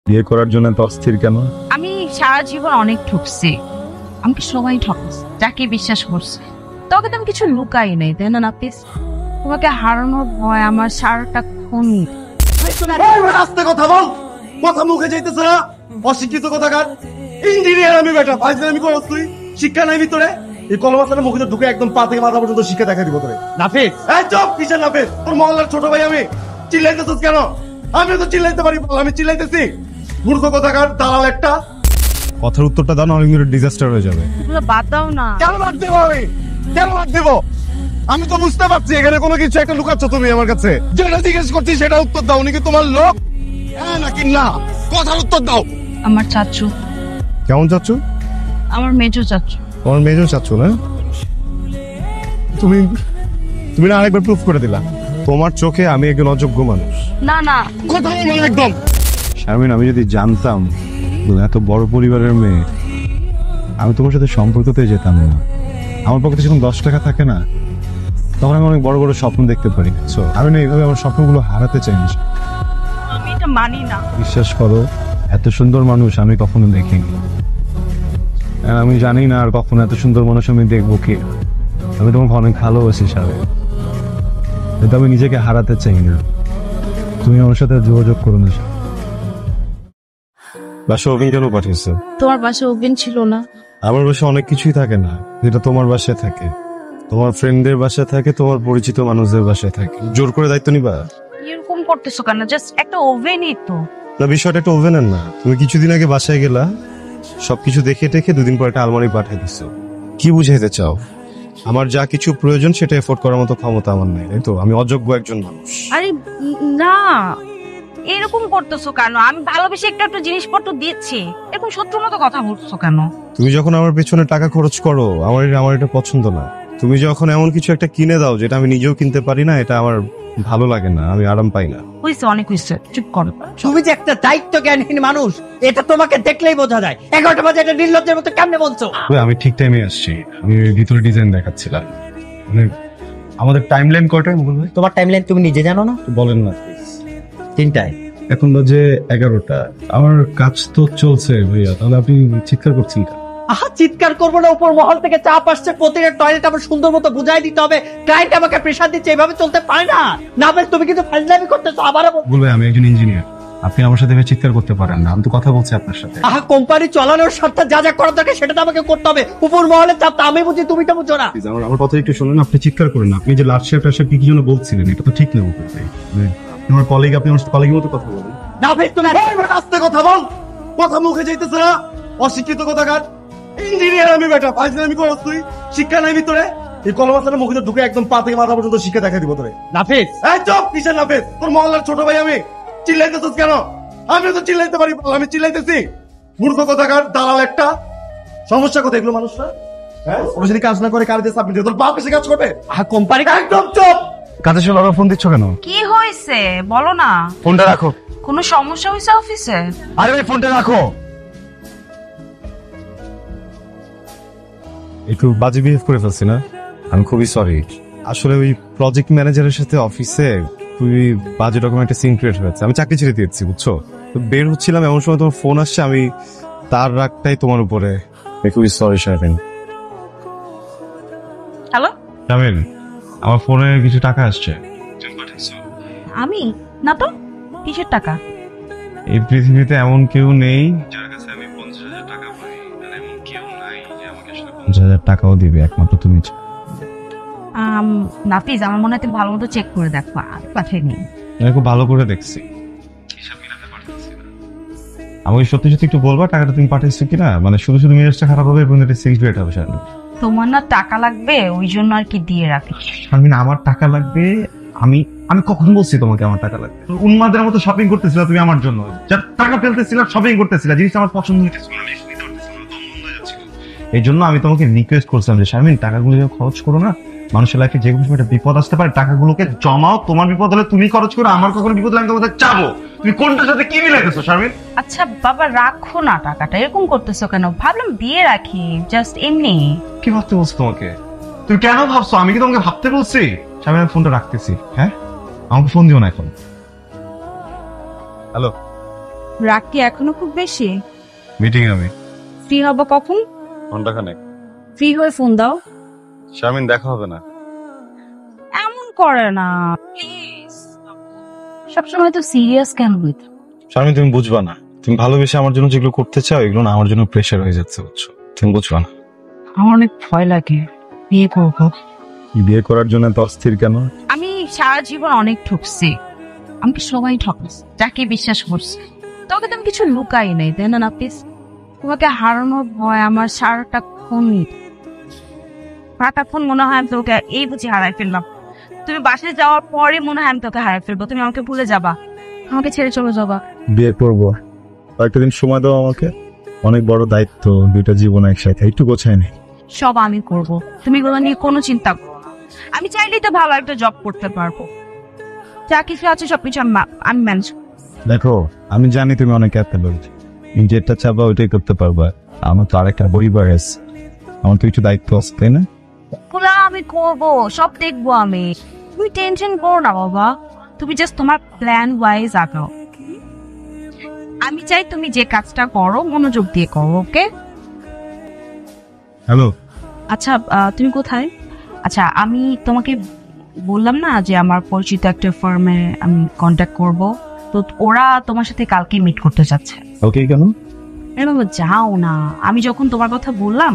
বিয়ে করার জন্য এত অস্থির কেন? আমি সারা জীবন অনেক ঠকছি, আমাকে সবাই ঠকছে, যাকে বিশ্বাস করছে। তোকে তো আমি কিছু লুকাই নাই, তাই না নাফিস? তোমাকে হারানোর ভয় আমার সারাটা খুন। আস্তে কথা বল, কথা মুখে যাইতেছে না। অশিক্ষিত কথাকার ইঞ্জিনিয়ার আমি, বেটা ফাইজলামি করছ তুই। শিক্ষা নাই ভিতরে। এই কলমাসের মুখে ঢুকে একদম পা থেকে মাথা পর্যন্ত শিক্ষা দেখা দিব তোরে। নাফিস, এই চুপ। কিসের নাফিস? তোর মহল্লার ছোট ভাই আমি। চিল্লাইতেছিস কেন? আমি তো চিল্লাইতে পারি, আমি চিল্লাইতেছি? মূর্খ কথাকার দালাল একটা। কথার উত্তরটা দাও না, অনেক ডিজাস্টার হয়ে যাবে। এগুলো বাদ দাও না। কেন বাদ দেবো আমি? কেন বাদ দেবো? আমি তো বুঝতে পারছি এখানে কোনো কিছু একটা লুকাচ্ছ তুমি আমার কাছে। যেটা জিজ্ঞেস করছি সেটা উত্তর দাও। উনি কি তোমার লোক? হ্যাঁ নাকি না? কথার উত্তর দাও। আমার চাচু। কেমন চাচ্ছ? আমার মেজো চাচু। তোমার মেজো চাচ্ছ না? তুমি তুমি না আরেকবার প্রুফ করে দিলা তোমার চোখে আমি একজন অযোগ্য মানুষ। না না, কথা বলো একদম। শারমিন, আমি যদি জানতাম তুমি এত বড় পরিবারের মেয়ে, আমি তোমার সাথে সম্পর্কতে যেতাম না। আমার পক্ষে যখন 10 টাকা থাকে না, তখন আমি অনেক বড় বড় স্বপ্ন দেখতে পারি। সো আমি না এইভাবে আমার স্বপ্নগুলো হারাতে চাই না। আমি এটা মানি না। বিশ্বাস করো, এত সুন্দর মানুষ আমি কখনো দেখিনি। আর আমি জানি না আর কখনো এত সুন্দর মানুষ আমি দেখবো কি। আমি তোমাকে অনেক ভালোবাসি শারমিন, কিন্তু আমি নিজেকে হারাতে চাই না। তুমি আমার সাথে যোগাযোগ করো না। বাসা ওভেন কেন পাঠিয়েছো? তোমার বাসায় ওভেন ছিল না? আমার বাসায় অনেক কিছুই থাকে না, যেটা তোমার বাসায় থাকে। তোমার ফ্রেন্ডদের বাসায় থাকে, তোমার পরিচিত মানুষদের বাসায় থাকে। জোর করে দায়িত্ব নিবা? এরকম করতেছো কেন? জাস্ট একটা ওভেনই তো। না, বিষয়টা একটা ওভেনের না। তুমি কিছুদিন আগে বাসায় গেলা, সবকিছু দেখে টেখে 2 দিন পর একটা আলমারি পাঠিয়ে দিছো। কি বুঝাইতে চাও? আমার যা কিছু প্রয়োজন সেটা এফোর্ড করার মতো ক্ষমতা আমার নাই, তাই তো? আমি অযোগ্য একজন মানুষ। আরে না, এরকম করতেছো কেন? আমি ভালোবেসে একটা একটা জিনিসপত্র দিচ্ছি, এরকম শত্রুর মতো কথা বলছো কেন? তুমি যখন আমার পেছনে টাকা খরচ করো, আমার এটা পছন্দ না। তুমি যখন এমন কিছু একটা কিনে দাও যেটা আমি নিজেও কিনতে পারি না, এটা আমার ভালো লাগে না, আমি আরাম পাই না। হইছে, অনেক হইছে, চুপ করো। তুমি যে একটা দায়িত্ব জ্ঞানহীন মানুষ, এটা তোমাকে দেখলেই বোঝা যায়। 11টা বাজে এটা নির্লজ্জের মতো কেমনে বলছো? আমি ঠিক টাইমে আসছি। আমি ভিতরে ডিজাইন দেখাচ্ছিলাম। মানে আমাদের টাইমলাইন কয়টায় মুকুল ভাই? তোমার টাইমলাইন তুমি নিজে জানো না? বলেন না। 3টায়। এখন বাজে 11টা। আমার কাজ তো চলছে ভাইয়া, তাহলে আপনি চিৎকার করছেন কেন? আহা, চিৎকার করবো না, উপর মহল থেকে চাপ আসছে, প্রতিটা টয়লেট আমার সুন্দর মতো বুঝাই দিতে হবে। ক্লায়েন্ট আমাকে প্রেসার দিচ্ছে, এভাবে চলতে পারে না। না বেশ, তুমি কিন্তু ফাজলামি করতেছো আবারও। মুকুল ভাই, আমি একজন ইঞ্জিনিয়ার, আপনি আমার সাথে এভাবে চিৎকার করতে পারেন না। আমি তো কথা বলছি আপনার সাথে। আহা, কোম্পানি চালানোর স্বার্থে যা যা করার দরকার সেটা তো আমাকে করতে হবে। উপর মহলের চাপ তো আমি বুঝি, তুমি তো বুঝো না। আমার কথা একটু শুনুন, আপনি চিৎকার করেন না। আপনি যে লাস্ট শেফ কি কি জন্য বলছিলেন, এটা তো ঠিক না মুকুল ভাই। আমার কলিগ, আপনি আমার কলিগের মতো কথা বলেন। না বেশ, তুমি আস্তে কথা বল, কথা মুখে যাইতেছে না। অশিক্ষিত কথাকার ইঞ্জিনিয়ার আমি, বেটা ফাইজলামি করছ তুই। শিক্ষা নাই ভিতরে। এই কলমাসের মুখে ঢুকে একদম পা থেকে মাথা পর্যন্ত শিক্ষা দেখা দিব তোরে। নাফিস, এই চুপ। কিসের নাফিস? তোর মহল্লার ছোট ভাই আমি। চিল্লাইতেছিস কেন? আমি তো চিল্লাইতে পারি, আমি চিল্লাইতেছি? মূর্খ কথাকার দালাল একটা। সমস্যা কোথায় এগুলো মানুষরা? হ্যাঁ, ওরা যদি কাজ না করে কার দিয়ে সাবমিট তোর বাপ এসে কাজ করবে? আহা, কোম্পানি একদম চুপ। কাজের সময় ফোন দিচ্ছ কেন? কি হয়েছে বলো না। ফোনটা রাখো। কোনো সমস্যা হয়েছে অফিসে? আরে ভাই, ফোনটা রাখো। একটু বাজে বিহেভ করে ফেলছি না? আমি খুবই সরি। আসলে ওই প্রজেক্ট ম্যানেজারের সাথে অফিসে খুবই বাজে রকম একটা সিন ক্রিয়েট হয়েছে। আমি চাকরি ছেড়ে দিয়েছি, বুঝছো? তো বের হচ্ছিলাম, এমন সময় তোমার ফোন আসছে। আমি তার রাগটাই তোমার উপরে। আমি খুবই সরি শারমিন। হ্যালো, শারমিন, আমার ফোনে কিছু টাকা আসছে। আমি না তো। কিসের টাকা? এই পৃথিবীতে এমন কেউ নেই যার কাছে আমি 50,000 টাকা পাই, আর এমন কেউ নাই যে আমাকে আসলে 50,000 টাকাও দিবে, একমাত্র তুমি। নাফিজ, আমার মনে হয় তুমি ভালো মতো চেক করে দেখো, আর পাঠাইনি। আমি খুব ভালো করে দেখছি, হিসাব মিলাতে পারতেছি না। আমাকে সত্যি সত্যি একটু বলবা টাকাটা তুমি পাঠিয়েছো কিনা? মানে শুধু শুধু মেজাজটা খারাপ হবে এবং এটা সিক্রেট হবে। শারমিন, তোমার না টাকা লাগবে, ওই জন্য আর কি দিয়ে রাখি। শারমিন, আমার টাকা লাগবে। আমি আমি কখন বলছি তোমাকে আমার টাকা লাগবে? উন্মাদের মতো শপিং করতেছিলা তুমি আমার জন্য, যার টাকা ফেলতেছিলা, শপিং করতেছিলা, জিনিসটা আমার পছন্দ হইতেছিল না, নিতে পারতেছিলাম না, দম বন্ধ হয়ে যাচ্ছিল। এই জন্য আমি তোমাকে রিকোয়েস্ট করছিলাম যে শারমিন, টাকাগুলো খরচ করো না। মানুষের লাইফে যে কোনো সময় একটা বিপদ আসতে পারে, টাকাগুলোকে জমাও। তোমার বিপদ হলে তুমি খরচ করো, আমার কখনো বিপদ হলে আমি তোমাকে চাবো। তুমি কোনটার সাথে কি মিলাইতেছো শারমিন? আচ্ছা বাবা, রাখো না টাকাটা, এরকম করতেছো কেন? ভাবলাম দিয়ে রাখি, জাস্ট এমনি। কি ভাবতে বলছো তোমাকে? তুমি কেন ভাবছো? আমি কি তোমাকে ভাবতে বলছি? শারমিন, আমি ফোনটা রাখতেছি। হ্যাঁ, আমাকে ফোন দিও না এখন। হ্যালো, রাগ কি এখনো খুব বেশি? মিটিং আমি ফ্রি হবো কখন? ঘন্টাখানেক। ফ্রি হয়ে ফোন দাও। শারমিন দেখা হবে না। এমন করে না প্লিজ। সবসময় তো সিরিয়াস কেন হইতো? শারমিন তুমি বুঝবা না, তুমি ভালোবেসে আমার জন্য যেগুলো করতে চাও এগুলো না আমার জন্য প্রেশার হয়ে যাচ্ছে, বুঝছো? তুমি বুঝবা না। আমার অনেক ভয় লাগে বিয়ে করবো। বিয়ে করার জন্য তো অস্থির কেন? আমি সারা জীবন অনেক ঠকছি, আমাকে সবাই ঠকছে, যাকে বিশ্বাস করছে। তোকে তো আমি কিছু লুকাই নাই, তাই না নাফিস? তোমাকে হারানোর ভয় আমার সারাটাক্ষণ মনে হয় আমি তোকে এই বুঝি হারাই ফেললাম। তুমি বাসায় যাওয়ার পরে মনে হয় আমি তোকে হারাই ফেলবো, তুমি আমাকে ভুলে যাবা, আমাকে ছেড়ে চলে যাবা। বিয়ে করবো, কয়েকটা দিন সময় দাও আমাকে। অনেক বড় দায়িত্ব, দুইটা জীবন একসাথে, একটু গোছায় নেই। সব আমি করব, তুমি এগুলো নিয়ে কোনো চিন্তা করো না। আমি চাইলেই তো ভালো একটা জব করতে পারবো, যা কিছু আছে সবকিছু আমি ম্যানেজ। দেখো আমি জানি তুমি অনেক ক্যাপেবল, তুমি যেটা চাবা ওইটাই করতে পারবা। আমার তো আরেকটা পরিবার আছে, আমার তো কিছু দায়িত্ব আছে, তাই না? পুরা আমি করবো, সব দেখবো আমি, তুমি টেনশন করো না বাবা। তুমি জাস্ট তোমার প্ল্যান ওয়াইজ আগাও। আমি চাই তুমি যে কাজটা করো মনোযোগ দিয়ে করো, ওকে? হ্যালো, আচ্ছা তুমি কোথায়? আচ্ছা আমি তোমাকে বললাম না যে আমার পরিচিত একটা ফার্মে আমি কন্ট্যাক্ট করব, তো ওরা তোমার সাথে কালকে মিট করতে চাচ্ছে। ওকে কেন? বাবা যাও না, আমি যখন তোমার কথা বললাম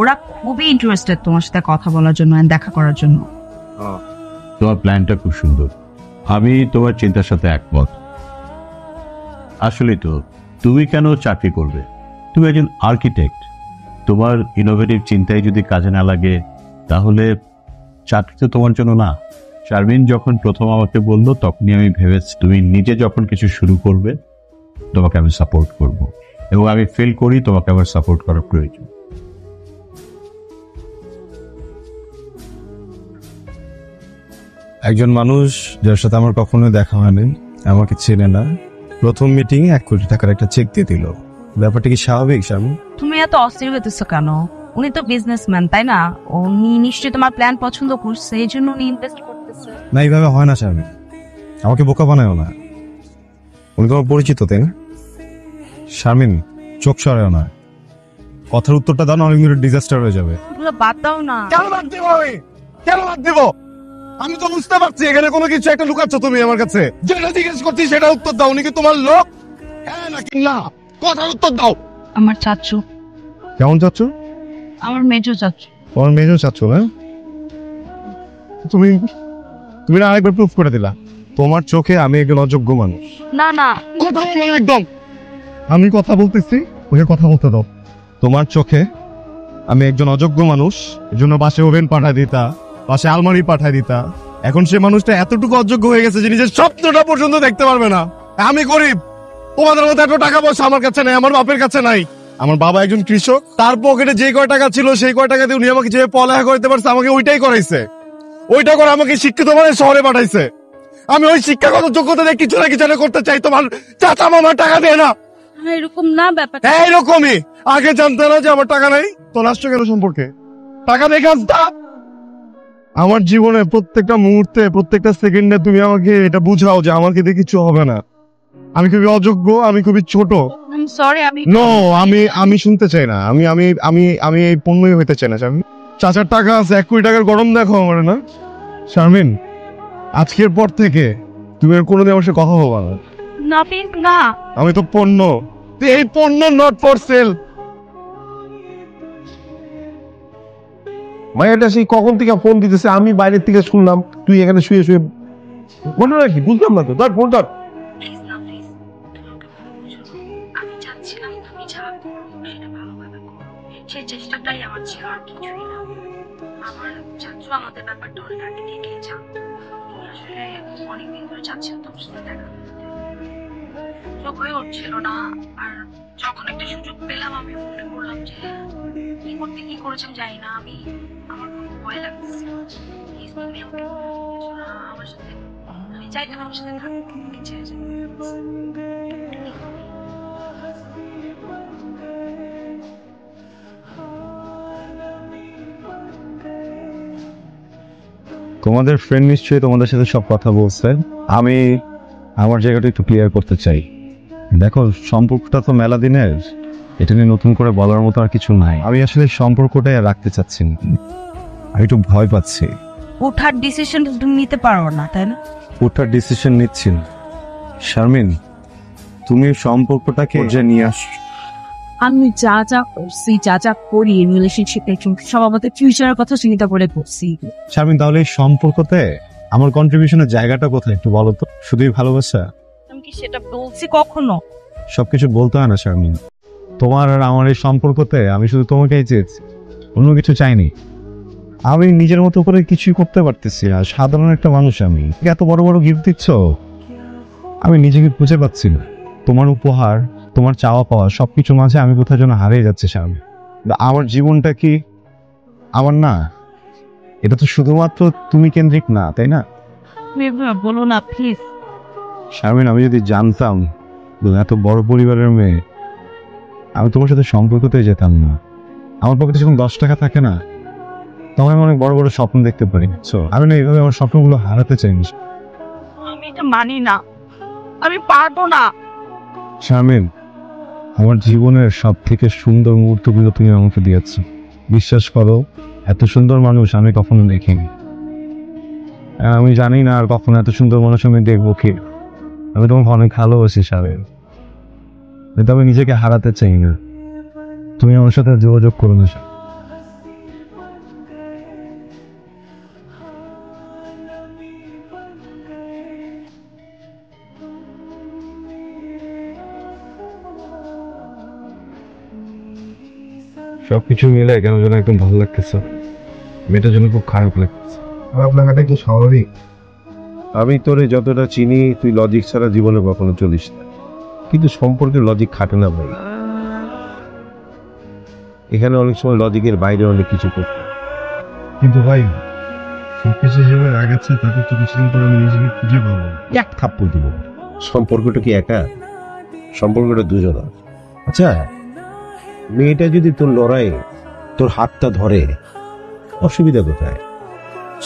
ওরা খুবই ইন্টারেস্টেড তোমার সাথে কথা বলার জন্য and দেখা করার জন্য। তোমার প্ল্যানটা খুব সুন্দর, আমি তোমার চিন্তার সাথে একমত। আসলে তো তুমি কেন চাকরি করবে? তুমি একজন আর্কিটেক্ট, তোমার ইনোভেটিভ চিন্তায় যদি কাজে না লাগে তাহলে চাকরি তো তোমার জন্য না। শারমিন যখন প্রথম আমাকে বললো তখনই আমি ভেবেছি তুমি নিজে যখন কিছু শুরু করবে তোমাকে আমি সাপোর্ট করব, এবং আমি ফিল করি তোমাকে আমার সাপোর্ট করার প্রয়োজন। একজন মানুষ যার সাথে আমার কখনো দেখা হয়নি, আমাকে চেনে না, প্রথম মিটিং 1 কোটি টাকার একটা চেক দিয়ে দিল। ব্যাপারটা কি স্বাভাবিক শারমিন? তুমি এত অস্থির হইতেছো কেন? উনি তো বিজনেসম্যান, তাই না? উনি নিশ্চয়ই তোমার প্ল্যান পছন্দ করছে, এই জন্য উনি ইনভেস্ট করতেছে। না, এইভাবে হয় না শারমিন, আমাকে বোকা বানায়ও না। উনি তোমার পরিচিত, তাই না? শারমিন চোখ সরায়ও না, কথার উত্তরটা দাও না, অনেক ডিজাস্টার হয়ে যাবে। এগুলো বাদ দাও না। কেন বাদ দিব আমি? কেন বাদ দিব? আমি তো বুঝতে পারছি এখানে কোনো কিছু একটা লুকাচ্ছ তুমি আমার কাছে। যেটা জিজ্ঞেস করছি সেটা উত্তর দাও। উনি কি তোমার লোক? হ্যাঁ নাকি না? কথার উত্তর দাও। আমার চাচু। কেমন চাচ্ছ? আমার মেজো চাচু। তোমার মেজর চাচ্ছ না? তুমি তুমি না আরেকবার প্রুফ করে দিলা তোমার চোখে আমি একজন অযোগ্য মানুষ। না না, কথা বলো না একদম। আমি কথা বলতেছি, ওকে কথা বলতে দাও। তোমার চোখে আমি একজন অযোগ্য মানুষ, এর জন্য বাসে ওভেন পাঠায় দিতা, বাসে আলমারি পাঠায় দিতা। এখন সে মানুষটা এতটুকু অযোগ্য হয়ে গেছে যে নিজের স্বপ্নটা পর্যন্ত দেখতে পারবে না। আমি গরিব, তোমাদের মতো এত টাকা পয়সা আমার কাছে নাই, আমার বাপের কাছে নাই। আমার বাবা একজন কৃষক, তার পকেটে যে কয় টাকা ছিল সেই কয় টাকা দিয়ে উনি আমাকে যে পড়ালেখা করতে পারছে আমাকে ওইটাই করাইছে। ওইটা করে আমাকে শিক্ষিত মানে শহরে পাঠাইছে। আমি ওই শিক্ষাগত যোগ্যতা দিয়ে কিছু না কিছু একটা করতে চাই। তোমার চাচা মামা টাকা দেয় না। এরকম না ব্যাপারটা। এইরকমই। আগে জানতে না যে আমার টাকা নাই, তো আসছো কেন সম্পর্কে? টাকা দেখে আসতা। আমার জীবনে প্রত্যেকটা মুহূর্তে প্রত্যেকটা সেকেন্ডে তুমি আমাকে এটা বুঝাও যে আমাকে দিয়ে কিছু হবে না, আমি খুবই অযোগ্য, আমি খুবই ছোট। সরি আমি নো, আমি শুনতে চাই না। আমি আমি আমি আমি এই পণ্যই হইতে চাই না শারমিন। চাচার টাকা আছে, 1 কোটি টাকার গরম দেখো আমার না শারমিন। আজকের পর থেকে তুমি আর কোনোদিন আমার সাথে কথা বলবা না। নাফিস না। আমি তো পণ্য, এই পণ্য নট ফর সেল। মায়াটা সেই কখন থেকে ফোন দিতেছে, আমি বাইরের থেকে শুনলাম তুই এখানে শুয়ে শুয়ে ঘটনা কি বুঝলাম না তো। ধর ফোন ধর। প্লিজ না প্লিজ, আমি চাচ্ছিলাম তুমি যা করো সেটা ভালোভাবে করো, সেই চেষ্টাটাই আমার ছিল, আর কিছুই না। আমার চাচ্ছু আমাদের ব্যাপারটা অনেক আগে থেকেই জানতো। আমি আসলে অনেকদিন ধরে চাচ্ছিলাম তোমার সাথে দেখা করতে, সুযোগ হয়ে উঠছিল না। আর যখন একটা সুযোগ পেলাম আমি মনে করলাম যে কি করতে কি করেছিলাম জানি না, আমার খুব ভয় লাগতেছিল। প্লিজ তুমি আমাকে এসো না আমার সাথে, আমি চাই তুমি আমার সাথে থাকতে, আমাকে ছেড়ে যেতে। তোমাদের ফ্রেন্ড নিশ্চয়ই তোমাদের সাথে সব কথা বলছে। আমি আমার জায়গাটা একটু ক্লিয়ার করতে চাই। দেখো, সম্পর্কটা তো মেলা দিনের, এটা নিয়ে নতুন করে বলার মতো আর কিছু নাই। আমি আসলে সম্পর্কটাই আর রাখতে চাচ্ছি না, আমি একটু ভয় পাচ্ছি। ওঠার ডিসিশন তুমি নিতে পারো না, তাই না? ওটার ডিসিশন নিচ্ছি না। শারমিন, তুমি সম্পর্কটাকে যে নিয়ে আস। আমি যা যা করছি, যা যা করি রিলেশনশিপে, সব আমাদের ফিউচারের কথা চিন্তা করে করছি। শারমিন, তাহলে এই সম্পর্কতে আমার কন্ট্রিবিউশনের জায়গাটা কোথায় একটু বলো তো? শুধুই ভালোবাসা? আমি কি সেটা বলছি কখনো? সবকিছু বলতে হয় না শারমিন। তোমার আর আমার এই সম্পর্কতে আমি শুধু তোমাকেই চেয়েছি, অন্য কিছু চাইনি। আমি নিজের মতো করে কিছুই করতে পারতেছি না, সাধারণ একটা মানুষ। আমি এত বড় বড় গিফট দিচ্ছ, আমি নিজেকে খুঁজে পাচ্ছি না। তোমার উপহার, তোমার চাওয়া পাওয়া সবকিছু মাঝে আমি কোথাও যেন হারিয়ে যাচ্ছে শারমিন। আমার জীবনটা কি আমার না? এটা তো শুধুমাত্র তুমি কেন্দ্রিক না, তাই না? বলো না প্লিজ। শারমিন, আমি যদি জানতাম এত বড় পরিবারের মেয়ে, আমি তোমার সাথে সম্পর্কতে যেতাম না। আমার পকেটে যখন 10 টাকা থাকে না, তখন আমি অনেক বড় বড় স্বপ্ন দেখতে পারি। আমি না এইভাবে আমার স্বপ্নগুলো হারাতে চাই না। আমি এটা মানি না, আমি পারবো না। শারমিন, আমার জীবনের সব থেকে সুন্দর মুহূর্তগুলো তুমি আমাকে দিয়েছ। বিশ্বাস করো, এত সুন্দর মানুষ আমি কখনো দেখিনি। আমি জানি না আর কখনো এত সুন্দর মানুষ আমি দেখবো কি। আমি তোমাকে অনেক ভালোবাসি শারমিন, কিন্তু আমি নিজেকে হারাতে চাই না। তুমি আমার সাথে যোগাযোগ করো না। সবকিছু মিলে কেন যেন একদম ভালো লাগতেছে, মেয়েটার জন্য খুব খারাপ লাগতেছে। খারাপ লাগাটা কি স্বাভাবিক? আমি তোরে যতটা চিনি, তুই লজিক ছাড়া জীবনে কখনো চলিস না, কিন্তু সম্পর্কে লজিক খাটে না ভাই। এখানে অনেক সময় লজিকের বাইরে অনেক কিছু করতে হয়। কিন্তু ভাই, সবকিছু যেভাবে আগাচ্ছে তাতে তো কিছুদিন পরে আমি নিজেকে খুঁজে পাবো। এক থাপ্পড় দিব। সম্পর্কটা কি একা? সম্পর্কটা দুজনা। আচ্ছা, মেয়েটা যদি তোর লড়াই তোর হাতটা ধরে, অসুবিধা কোথায়?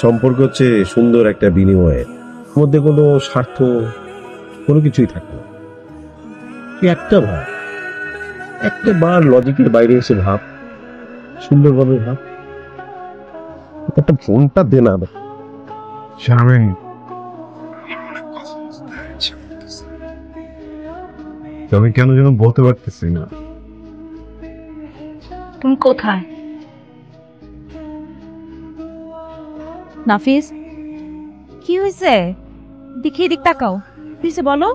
সম্পর্ক হচ্ছে সুন্দর একটা বিনিময়ের মধ্যে কোনো স্বার্থ কোনো কিছুই থাকে না। তুই একটা বার লজিকের বাইরে এসে ভাব, সুন্দরভাবে ভাব। একটা ফোনটা দে না। শারমিন, আমি কেন যেন বলতে পারতেছি না। তুমি কোথায়? নাফিস, কি হয়েছে? দেখি এদিক তাকাও, হয়েছে বলো।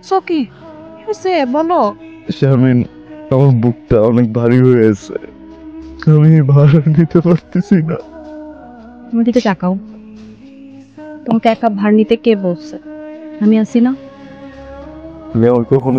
সকি হয়েছে বলো। শারমিন, আমার বুকটা অনেক ভারী হয়ে গেছে, আমি ভার নিতে পারতেছি না। আমার দিকে তাকাও। তোমাকে একা ভার নিতে কে বলছে? আমি আছি না। আমি আমার কখনো